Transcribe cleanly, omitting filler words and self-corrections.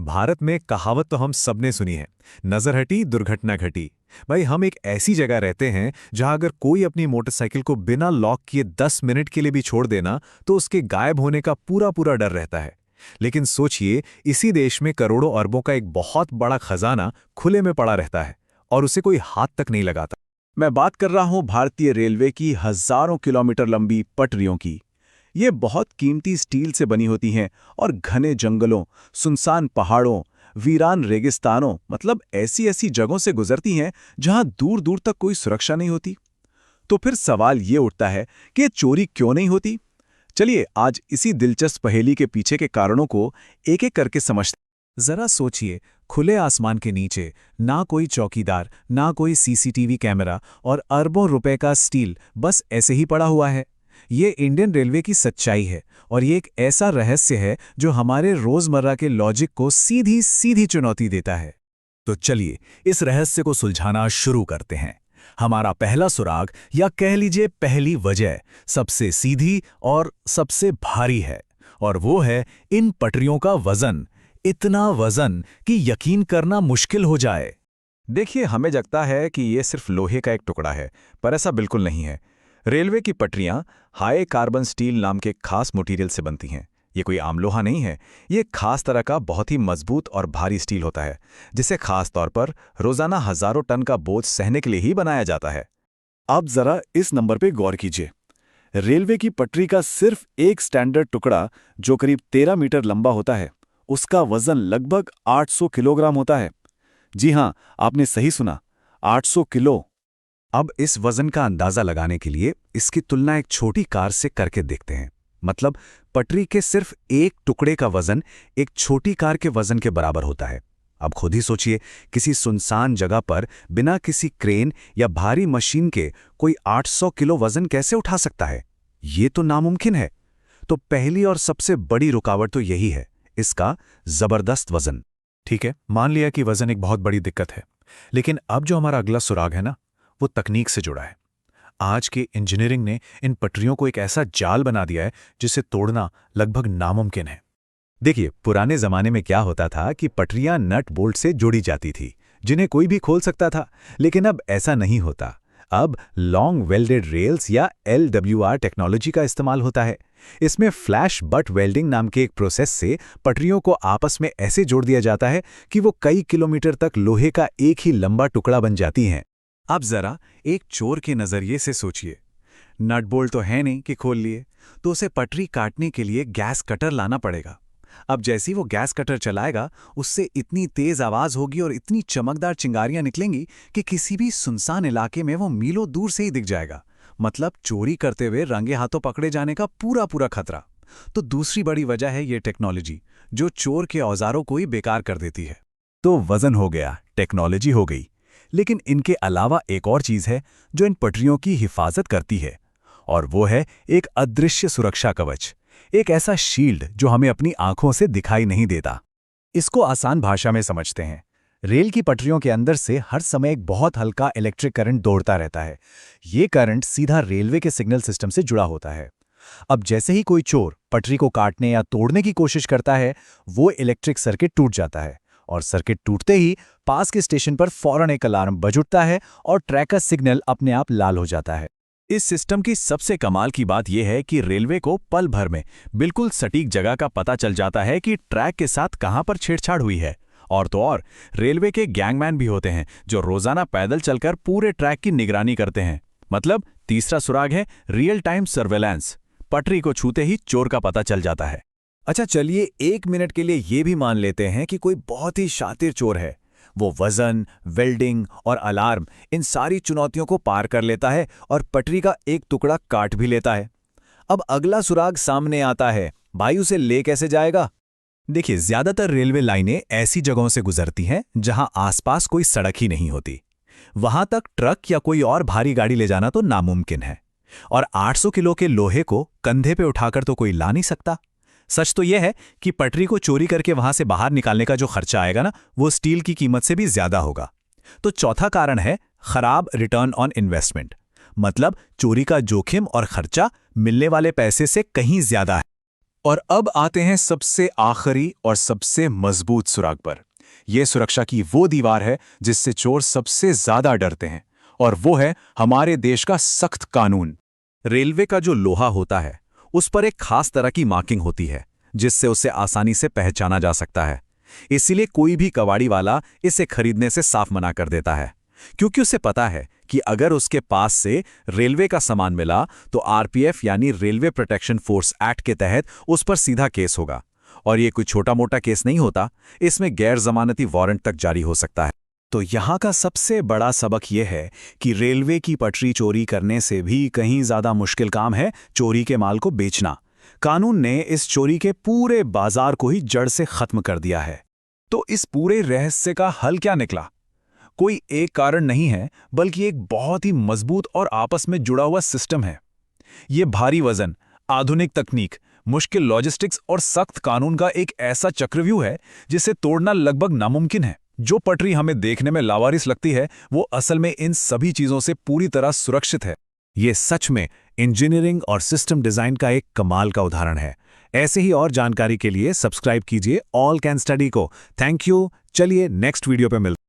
भारत में कहावत तो हम सबने सुनी है, नजर हटी दुर्घटना घटी। भाई हम एक ऐसी जगह रहते हैं जहां अगर कोई अपनी मोटरसाइकिल को बिना लॉक किए 10 मिनट के लिए भी छोड़ देना तो उसके गायब होने का पूरा पूरा डर रहता है। लेकिन सोचिए, इसी देश में करोड़ों अरबों का एक बहुत बड़ा खजाना खुले में पड़ा रहता है और उसे कोई हाथ तक नहीं लगाता। मैं बात कर रहा हूं भारतीय रेलवे की हजारों किलोमीटर लंबी पटरियों की। ये बहुत कीमती स्टील से बनी होती हैं और घने जंगलों, सुनसान पहाड़ों, वीरान रेगिस्तानों मतलब ऐसी ऐसी जगहों से गुजरती हैं जहां दूर दूर तक कोई सुरक्षा नहीं होती। तो फिर सवाल ये उठता है कि ये चोरी क्यों नहीं होती। चलिए आज इसी दिलचस्प पहेली के पीछे के कारणों को एक एक करके समझते। जरा सोचिए, खुले आसमान के नीचे ना कोई चौकीदार, ना कोई सीसीटीवी कैमरा और अरबों रुपए का स्टील बस ऐसे ही पड़ा हुआ है। ये इंडियन रेलवे की सच्चाई है और ये एक ऐसा रहस्य है जो हमारे रोजमर्रा के लॉजिक को सीधी सीधी चुनौती देता है। तो चलिए इस रहस्य को सुलझाना शुरू करते हैं। हमारा पहला सुराग, या कह लीजिए पहली वजह, सबसे सीधी और सबसे भारी है, और वो है इन पटरियों का वजन। इतना वजन कि यकीन करना मुश्किल हो जाए। देखिए, हमें लगता है कि ये सिर्फ लोहे का एक टुकड़ा है, पर ऐसा बिल्कुल नहीं है। रेलवे की पटरियां हाई कार्बन स्टील नाम के खास मटेरियल से बनती हैं। ये कोई आम लोहा नहीं है, ये खास तरह का बहुत ही मजबूत और भारी स्टील होता है, जिसे खास तौर पर रोजाना हजारों टन का बोझ सहने के लिए ही बनाया जाता है। अब जरा इस नंबर पे गौर कीजिए। रेलवे की पटरी का सिर्फ एक स्टैंडर्ड टुकड़ा जो करीब 13 मीटर लंबा होता है, उसका वजन लगभग 800 किलोग्राम होता है। जी हां, आपने सही सुना, 800 किलो। अब इस वजन का अंदाजा लगाने के लिए इसकी तुलना एक छोटी कार से करके देखते हैं। मतलब पटरी के सिर्फ एक टुकड़े का वजन एक छोटी कार के वजन के बराबर होता है। अब खुद ही सोचिए, किसी सुनसान जगह पर बिना किसी क्रेन या भारी मशीन के कोई 800 किलो वजन कैसे उठा सकता है? ये तो नामुमकिन है। तो पहली और सबसे बड़ी रुकावट तो यही है, इसका जबरदस्त वजन। ठीक है, मान लिया कि वजन एक बहुत बड़ी दिक्कत है, लेकिन अब जो हमारा अगला सुराग है ना, वो तकनीक से जुड़ा है। आज की इंजीनियरिंग ने इन पटरियों को एक ऐसा जाल बना दिया है जिसे तोड़ना लगभग नामुमकिन है। देखिए, पुराने जमाने में क्या होता था कि पटरियां नट बोल्ट से जोड़ी जाती थी, जिन्हें कोई भी खोल सकता था। लेकिन अब ऐसा नहीं होता। अब लॉन्ग वेल्डेड रेल्स या LWR टेक्नोलॉजी का इस्तेमाल होता है। इसमें फ्लैश बट वेल्डिंग नाम के एक प्रोसेस से पटरियों को आपस में ऐसे जोड़ दिया जाता है कि वो कई किलोमीटर तक लोहे का एक ही लंबा टुकड़ा बन जाती हैं। अब जरा एक चोर के नजरिए से सोचिए, नट बोल्ट तो है नहीं कि खोल लिए, तो उसे पटरी काटने के लिए गैस कटर लाना पड़ेगा। अब जैसी वो गैस कटर चलाएगा, उससे इतनी तेज आवाज होगी और इतनी चमकदार चिंगारियां निकलेंगी कि किसी भी सुनसान इलाके में वो मीलों दूर से ही दिख जाएगा। मतलब चोरी करते हुए रंगे हाथों पकड़े जाने का पूरा पूरा खतरा। तो दूसरी बड़ी वजह है ये टेक्नोलॉजी, जो चोर के औजारों को ही बेकार कर देती है। तो वजन हो गया, टेक्नोलॉजी हो गई, लेकिन इनके अलावा एक और चीज है जो इन पटरियों की हिफाजत करती है, और वो है एक अदृश्य सुरक्षा कवच, एक ऐसा शील्ड जो हमें अपनी आंखों से दिखाई नहीं देता। इसको आसान भाषा में समझते हैं। रेल की पटरियों के अंदर से हर समय एक बहुत हल्का इलेक्ट्रिक करंट दौड़ता रहता है। ये करंट सीधा रेलवे के सिग्नल सिस्टम से जुड़ा होता है। अब जैसे ही कोई चोर पटरी को काटने या तोड़ने की कोशिश करता है, वो इलेक्ट्रिक सर्किट टूट जाता है, और सर्किट टूटते ही पास के स्टेशन पर फौरन एक अलार्म बज उठता है और ट्रैक का सिग्नल अपने आप लाल हो जाता है। इस सिस्टम की सबसे कमाल की बात यह है कि रेलवे को पल भर में बिल्कुल सटीक जगह का पता चल जाता है कि ट्रैक के साथ कहां पर छेड़छाड़ हुई है। और तो और रेलवे के गैंगमैन भी होते हैं जो रोजाना पैदल चलकर पूरे ट्रैक की निगरानी करते हैं। मतलब तीसरा सुराग है रियल टाइम सर्वेलेंस। पटरी को छूते ही चोर का पता चल जाता है। अच्छा, चलिए 1 मिनट के लिए ये भी मान लेते हैं कि कोई बहुत ही शातिर चोर है। वो वजन, वेल्डिंग और अलार्म, इन सारी चुनौतियों को पार कर लेता है और पटरी का एक टुकड़ा काट भी लेता है। अब अगला सुराग सामने आता है, भाई उसे ले कैसे जाएगा? देखिए, ज्यादातर रेलवे लाइनें ऐसी जगहों से गुजरती हैं जहां आसपास कोई सड़क ही नहीं होती। वहां तक ट्रक या कोई और भारी गाड़ी ले जाना तो नामुमकिन है, और 800 किलो के लोहे को कंधे पे उठाकर तो कोई ला नहीं सकता। सच तो यह है कि पटरी को चोरी करके वहां से बाहर निकालने का जो खर्चा आएगा ना, वो स्टील की कीमत से भी ज्यादा होगा। तो चौथा कारण है खराब रिटर्न ऑन इन्वेस्टमेंट। मतलब चोरी का जोखिम और खर्चा मिलने वाले पैसे से कहीं ज्यादा है। और अब आते हैं सबसे आखिरी और सबसे मजबूत सुराग पर। यह सुरक्षा की वो दीवार है जिससे चोर सबसे ज्यादा डरते हैं, और वो है हमारे देश का सख्त कानून। रेलवे का जो लोहा होता है उस पर एक खास तरह की मार्किंग होती है जिससे उसे आसानी से पहचाना जा सकता है। इसीलिए कोई भी कबाड़ी वाला इसे खरीदने से साफ मना कर देता है, क्योंकि उसे पता है कि अगर उसके पास से रेलवे का सामान मिला तो आरपीएफ यानी रेलवे प्रोटेक्शन फोर्स एक्ट के तहत उस पर सीधा केस होगा। और ये कोई छोटा मोटा केस नहीं होता, इसमें गैर जमानती वारंट तक जारी हो सकता है। तो यहाँ का सबसे बड़ा सबक यह है कि रेलवे की पटरी चोरी करने से भी कहीं ज्यादा मुश्किल काम है चोरी के माल को बेचना। कानून ने इस चोरी के पूरे बाजार को ही जड़ से खत्म कर दिया है। तो इस पूरे रहस्य का हल क्या निकला? कोई एक कारण नहीं है, बल्कि एक बहुत ही मजबूत और आपस में जुड़ा हुआ सिस्टम है। ये भारी वजन, आधुनिक तकनीक, मुश्किल लॉजिस्टिक्स और सख्त कानून का एक ऐसा चक्रव्यूह है जिसे तोड़ना लगभग नामुमकिन है। जो पटरी हमें देखने में लावारिस लगती है, वो असल में इन सभी चीजों से पूरी तरह सुरक्षित है। ये सच में इंजीनियरिंग और सिस्टम डिजाइन का एक कमाल का उदाहरण है। ऐसे ही और जानकारी के लिए सब्सक्राइब कीजिए ऑल कैन स्टडी को। Thank you. चलिए नेक्स्ट वीडियो पे मिलते हैं।